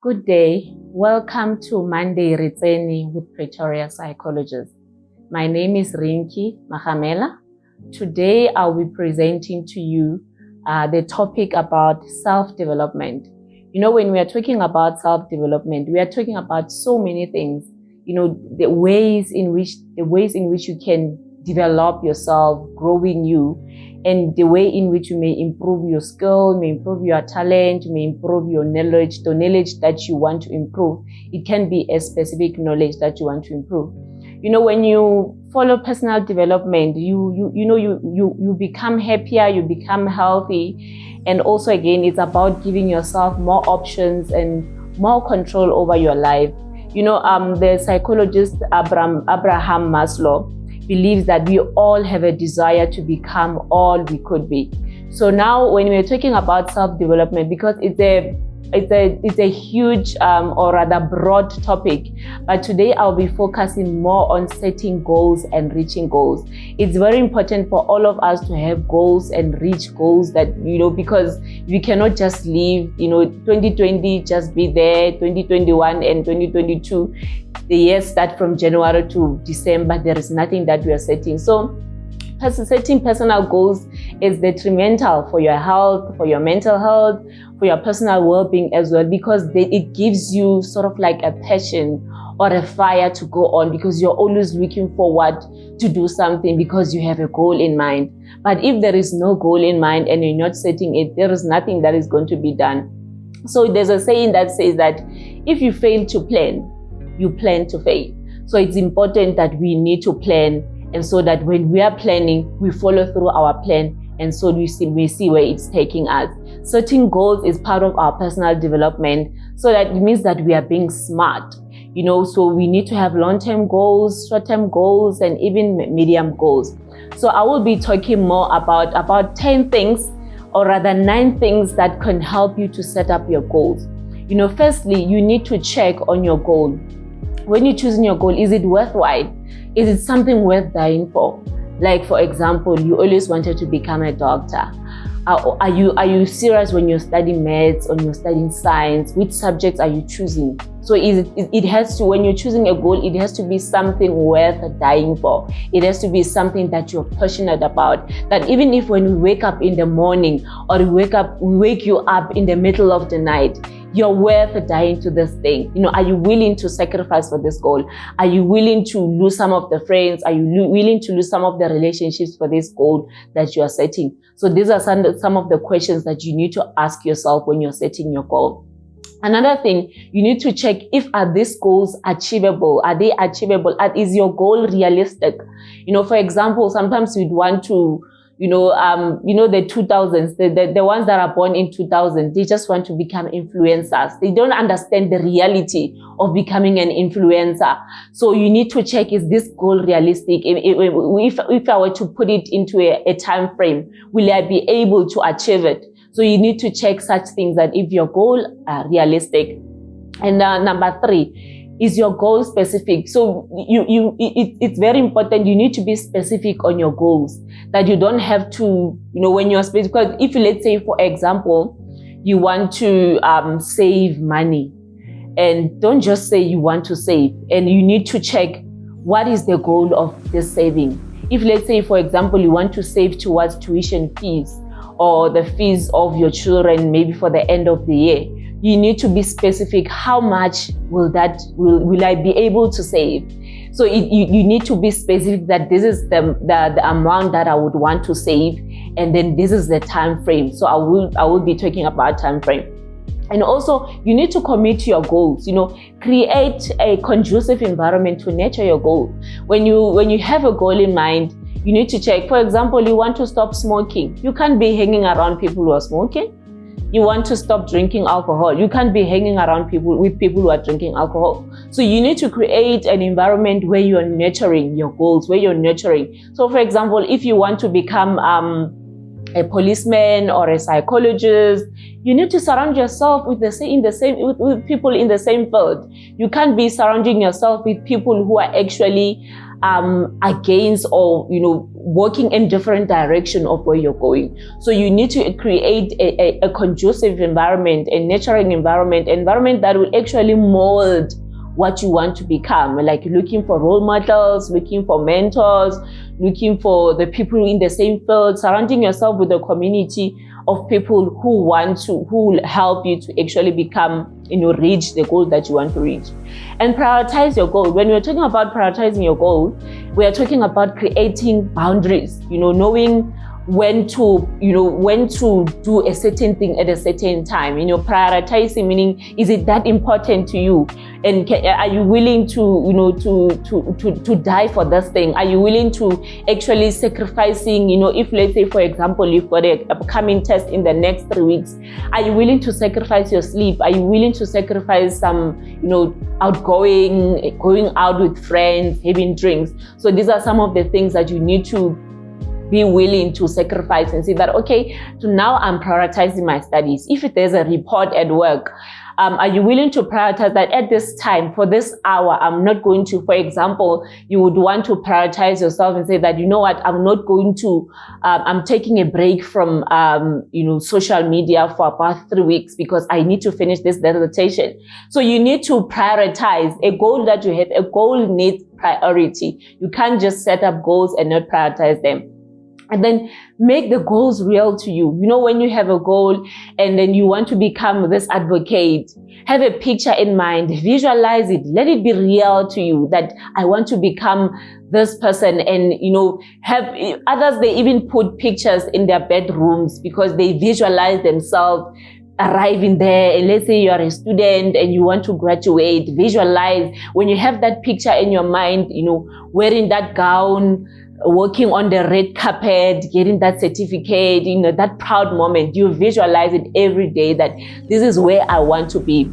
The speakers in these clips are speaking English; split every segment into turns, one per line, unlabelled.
Good day. Welcome to Monday Tsene with Pretoria Psychologists. My name is Rinky Magamela. Today I'll be presenting to you the topic about self-development. You know, when we are talking about self-development, we are talking about so many things. You know, the ways in which you can develop yourself, growing you, and the way in which you may improve your skill, may improve your talent, may improve your knowledge, the knowledge that you want to improve. It can be a specific knowledge that you want to improve. You know, when you follow personal development, you become happier, you become healthy, and also again, it's about giving yourself more options and more control over your life. You know, the psychologist Abraham Maslow believes that we all have a desire to become all we could be. So now when we're talking about self-development, because it's a huge or rather broad topic, but today I'll be focusing more on setting goals and reaching goals. It's very important for all of us to have goals and reach goals that, you know, because we cannot just live, 2020 just be there, 2021 and 2022. The years start from January to December. There is nothing that we are setting. So setting personal goals is detrimental for your health, for your mental health, for your personal well-being as well, because it gives you sort of like a passion or a fire to go on, because you're always looking forward to do something because you have a goal in mind. But if there is no goal in mind and you're not setting it, there is nothing that is going to be done. So there's a saying that says that if you fail to plan, you plan to fail. So it's important that we need to plan, and so that when we are planning, we follow through our plan, and so we see where it's taking us. Setting goals is part of our personal development, so that it means that we are being smart. You know, so we need to have long-term goals, short-term goals, and even medium goals. So I will be talking more about 10 things, or rather 9 things that can help you to set up your goals. You know, firstly, you need to check on your goal. When you're choosing your goal, is it worthwhile? Is it something worth dying for? Like, for example, you always wanted to become a doctor. Are you serious when you're studying maths or you're studying science? Which subjects are you choosing? So it has to, when you're choosing a goal, it has to be something worth dying for. It has to be something that you're passionate about. That even if when we wake up in the morning, or we wake you up in the middle of the night, you're worth dying to this thing. You know, are you willing to sacrifice for this goal? Are you willing to lose some of the friends? Are you willing to lose some of the relationships for this goal that you are setting? So these are some of the questions that you need to ask yourself when you're setting your goal. Another thing, you need to check if are these goals achievable? Are they achievable? Is your goal realistic? You know, for example, sometimes you'd want to, the 2000s, the ones that are born in 2000, they just want to become influencers. They don't understand the reality of becoming an influencer. So you need to check, is this goal realistic? If I were to put it into a time frame, will I be able to achieve it? So you need to check such things, that if your goal are realistic. And number 3, is your goal specific? So it's very important. You need to be specific on your goals, that you don't have to, when you're specific, because if let's say, for example, you want to save money, and don't just say you want to save, and you need to check what is the goal of this saving. If let's say, for example, you want to save towards tuition fees or the fees of your children, maybe for the end of the year, you need to be specific. How much will I be able to save? So you need to be specific, that this is the amount that I would want to save, and then this is the time frame. So I will be talking about time frame. And also, you need to commit to your goals. Create a conducive environment to nurture your goal. When you have a goal in mind, you need to check. For example, you want to stop smoking. You can't be hanging around people who are smoking. You want to stop drinking alcohol. You can't be hanging around with people who are drinking alcohol. So you need to create an environment where you are nurturing your goals, where you're nurturing. So for example, if you want to become a policeman or a psychologist. You need to surround yourself with with people in the same field. You can't be surrounding yourself with people who are actually against or working in different direction of where you're going. So you need to create a conducive environment, a nurturing environment that will actually mold what you want to become, like looking for role models, looking for mentors, looking for the people in the same field, surrounding yourself with a community of people who will help you to actually become, reach the goal that you want to reach. And prioritize your goal. When we're talking about prioritizing your goal, we are talking about creating boundaries, knowing when to do a certain thing at a certain time. Prioritizing, meaning, is it that important to you? And are you willing to die for this thing? Are you willing to actually sacrificing, if, let's say, for example, you've got a upcoming test in the next 3 weeks, are you willing to sacrifice your sleep? Are you willing to sacrifice some, going out with friends, having drinks? So these are some of the things that you need to be willing to sacrifice and say that, okay, so now I'm prioritizing my studies. If there's a report at work, are you willing to prioritize that at this time, for this hour, I'm not going to, for example, you would want to prioritize yourself and say that, you know what, I'm not going to, I'm taking a break from, social media for about 3 weeks because I need to finish this dissertation. So you need to prioritize a goal that you have. A goal needs priority. You can't just set up goals and not prioritize them. And then make the goals real to you. When you have a goal and then you want to become this advocate, have a picture in mind, visualize it, let it be real to you that I want to become this person. And, have others, they even put pictures in their bedrooms because they visualize themselves arriving there. And let's say you are a student and you want to graduate, visualize when you have that picture in your mind, wearing that gown, walking on the red carpet, getting that certificate, that proud moment. You visualize it every day that this is where I want to be.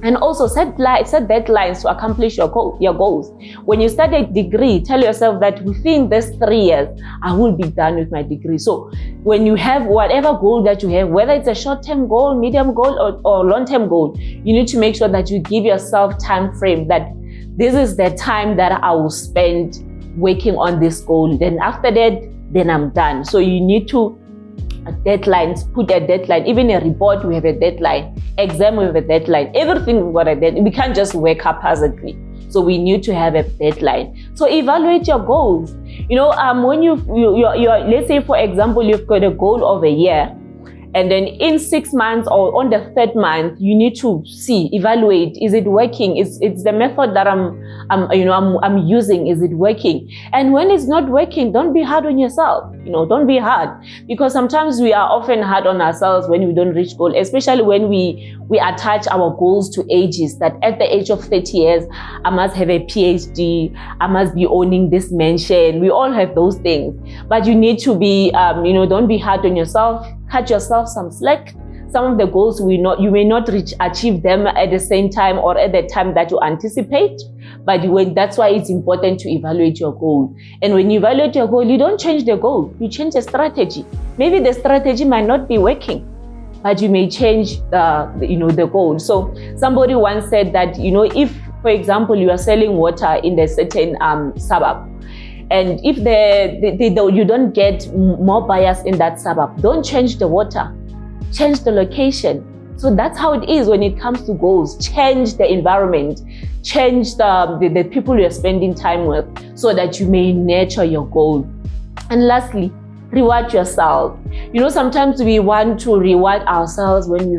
And also set deadlines to accomplish your goals. When you start a degree, tell yourself that within this 3 years, I will be done with my degree. So when you have whatever goal that you have, whether it's a short-term goal, medium goal, or long-term goal, you need to make sure that you give yourself time frame that this is the time that I will spend working on this goal. Then after that, then I'm done. So you need to deadlines, put a deadline. Even a report, we have a deadline. Exam, we have a deadline. Everything we've got a deadline. We can't just work haphazardly. So we need to have a deadline. So evaluate your goals. When you're let's say, for example, you've got a goal of a year, and then in 6 months or on the 3rd month, you need to evaluate, is it working? It's the method that I'm using, is it working? And when it's not working, don't be hard on yourself. Don't be hard, because sometimes we are often hard on ourselves when we don't reach goal, especially when we attach our goals to ages, that at the age of 30 years, I must have a PhD, I must be owning this mansion. We all have those things, but you need to be, don't be hard on yourself. Cut yourself some slack. Some of the goals you may not achieve them at the same time or at the time that you anticipate, but that's why it's important to evaluate your goal. And when you evaluate your goal, you don't change the goal, you change the strategy. Maybe the strategy might not be working, but you may change the goal. So somebody once said that, if, for example, you are selling water in a certain suburb, and if you don't get more buyers in that suburb, don't change the water, change the location. So that's how it is when it comes to goals. Change the environment, change the people you're spending time with, so that you may nurture your goal. And lastly, reward yourself. Sometimes we want to reward ourselves when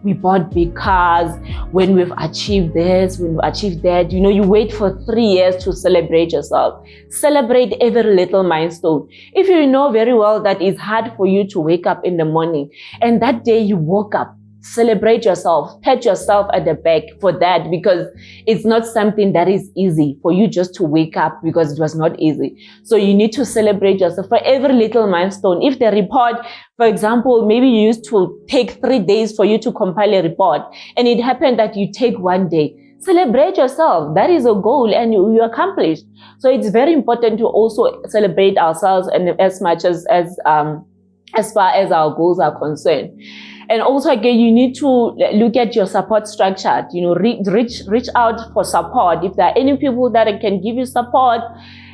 we bought big cars, when we've achieved this, when we've achieved that. You wait for 3 years to celebrate yourself. Celebrate every little milestone. If you know very well that it's hard for you to wake up in the morning, and that day you woke up, celebrate yourself, pat yourself at the back for that, because it's not something that is easy for you just to wake up, because it was not easy. So you need to celebrate yourself for every little milestone. If the report, for example, maybe you used to take 3 days for you to compile a report, and it happened that you take 1 day, celebrate yourself. That is a goal, and you accomplished. So it's very important to also celebrate ourselves, and as much as as far as our goals are concerned. And also, again, you need to look at your support structure. Reach out for support. If there are any people that can give you support,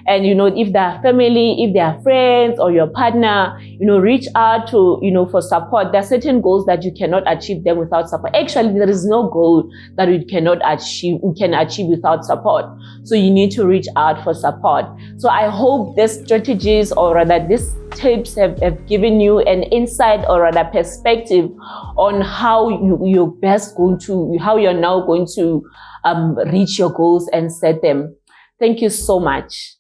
and if they are family, if they are friends or your partner, reach out to for support. There are certain goals that you cannot achieve them without support. Actually, there is no goal that we can achieve without support. So you need to reach out for support. So I hope these strategies, or rather these tips, have given you an insight, or rather perspective on how you're now going to reach your goals and set them. Thank you so much.